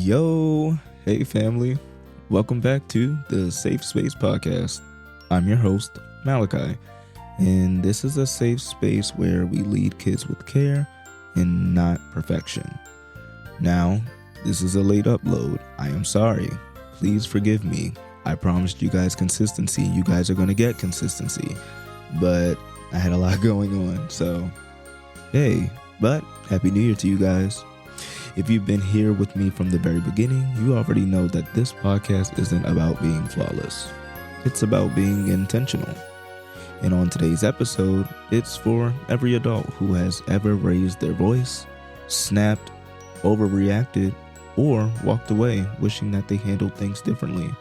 Yo, hey family. Welcome back to the Safe Space Podcast. I'm your host, Malakai, and this is a safe space where we lead kids with care and not perfection. Now, this is a late upload. I am sorry. Please forgive me. I promised you guys consistency. You guys are going to get consistency, but I had a lot going on, so hey, but Happy New Year to you guys. If you've been here with me from the very beginning, you already know that this podcast isn't about being flawless. It's about being intentional. And on today's episode, it's for every adult who has ever raised their voice, snapped, overreacted, or walked away wishing that they handled things differently.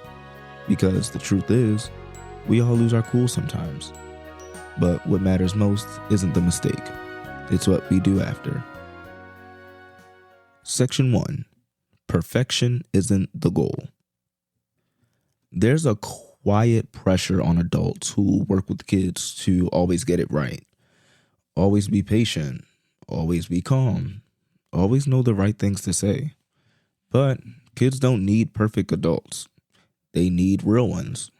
Because the truth is, we all lose our cool sometimes. But what matters most isn't the mistake. It's what we do after. Section 1. Perfection isn't the goal. There's a quiet pressure on adults who work with kids to always get it right. Always be patient. Always be calm. Always know the right things to say. But kids don't need perfect adults. They need real ones.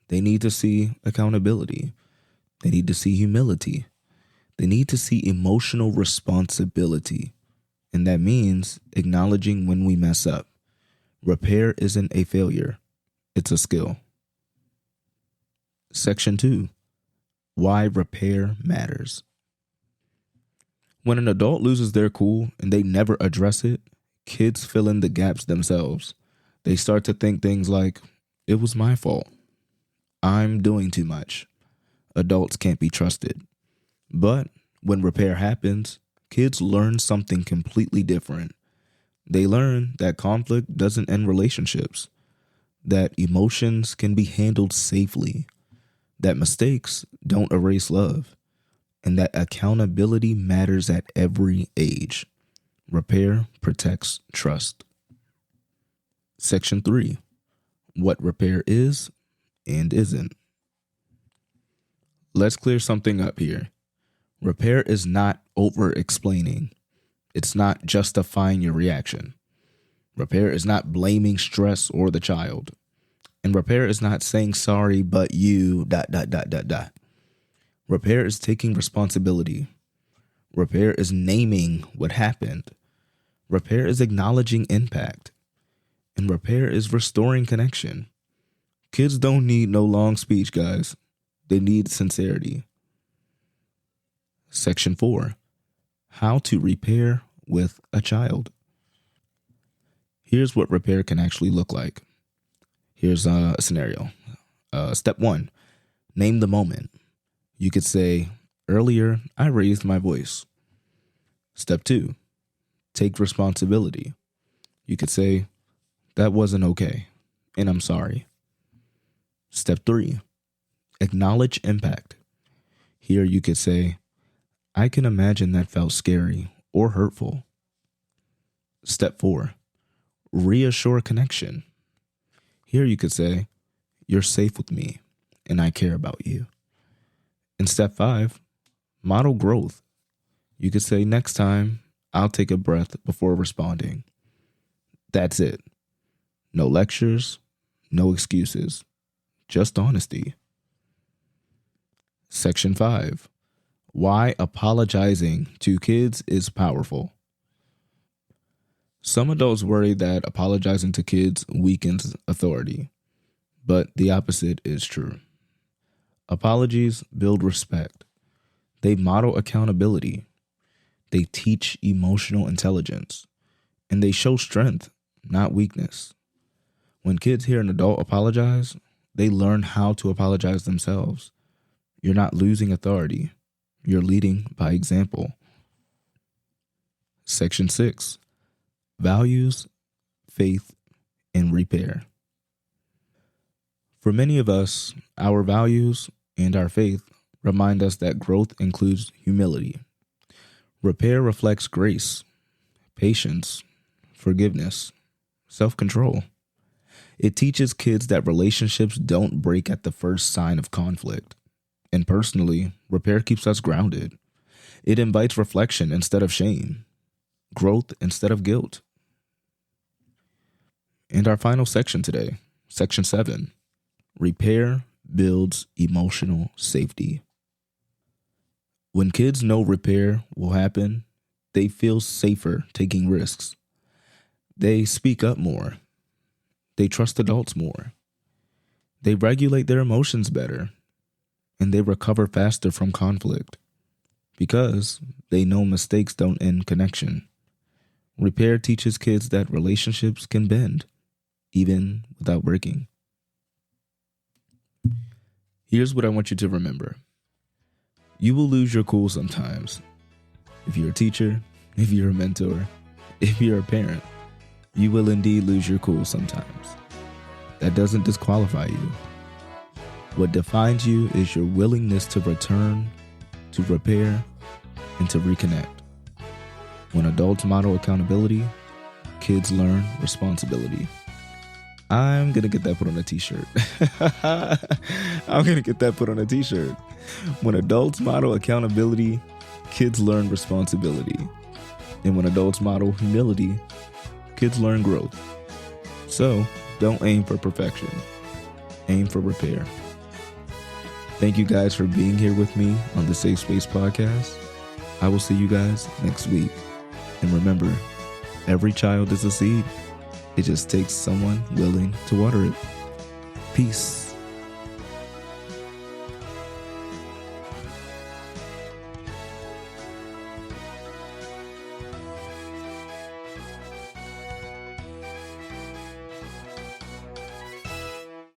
They need to see accountability. They need to see humility. They need to see emotional responsibility. And that means acknowledging when we mess up. Repair isn't a failure. It's a skill. Section 2. Why repair matters. When an adult loses their cool and they never address it, kids fill in the gaps themselves. They start to think things like, it was my fault. I'm doing too much. Adults can't be trusted. But when repair happens, kids learn something completely different. They learn that conflict doesn't end relationships, that emotions can be handled safely, that mistakes don't erase love, and that accountability matters at every age. Repair protects trust. Section 3. What repair is and isn't. Let's clear something up here. Repair is not over-explaining. It's not justifying your reaction. Repair is not blaming stress or the child. And repair is not saying sorry, but you ... Repair is taking responsibility. Repair is naming what happened. Repair is acknowledging impact. And repair is restoring connection. Kids don't need no long speech, guys. They need sincerity. Section 4. How to repair with a child. Here's what repair can actually look like. Here's a scenario. Step 1. Name the moment. You could say, earlier I raised my voice. Step 2. Take responsibility. You could say, that wasn't okay, and I'm sorry. Step 3. Acknowledge impact. Here you could say, I can imagine that felt scary or hurtful. Step 4. Reassure connection. Here you could say, you're safe with me and I care about you. And step 5. Model growth. You could say, next time I'll take a breath before responding. That's it. No lectures, no excuses, just honesty. Section 5. Why apologizing to kids is powerful. Some adults worry that apologizing to kids weakens authority, but the opposite is true. Apologies build respect. They model accountability. They teach emotional intelligence, and they show strength, not weakness. When kids hear an adult apologize, they learn how to apologize themselves. You're not losing authority. You're leading by example. Section 6. Values, faith, and repair. For many of us, our values and our faith remind us that growth includes humility. Repair reflects grace, patience, forgiveness, self-control. It teaches kids that relationships don't break at the first sign of conflict. And personally, repair keeps us grounded. It invites reflection instead of shame, growth instead of guilt. And our final section today, section 7, repair builds emotional safety. When kids know repair will happen, they feel safer taking risks. They speak up more. They trust adults more. They regulate their emotions better. And they recover faster from conflict because they know mistakes don't end connection. Repair teaches kids that relationships can bend, even without breaking. Here's what I want you to remember. You will lose your cool sometimes. If you're a teacher, if you're a mentor, if you're a parent, you will indeed lose your cool sometimes. That doesn't disqualify you. What defines you is your willingness to return, to repair, and to reconnect. When adults model accountability, kids learn responsibility. I'm going to get that put on a t-shirt. I'm going to get that put on a t-shirt. When adults model accountability, kids learn responsibility. And when adults model humility, kids learn growth. So, don't aim for perfection. Aim for repair. Thank you guys for being here with me on the Safe Space Podcast. I will see you guys next week. And remember, every child is a seed. It just takes someone willing to water it. Peace.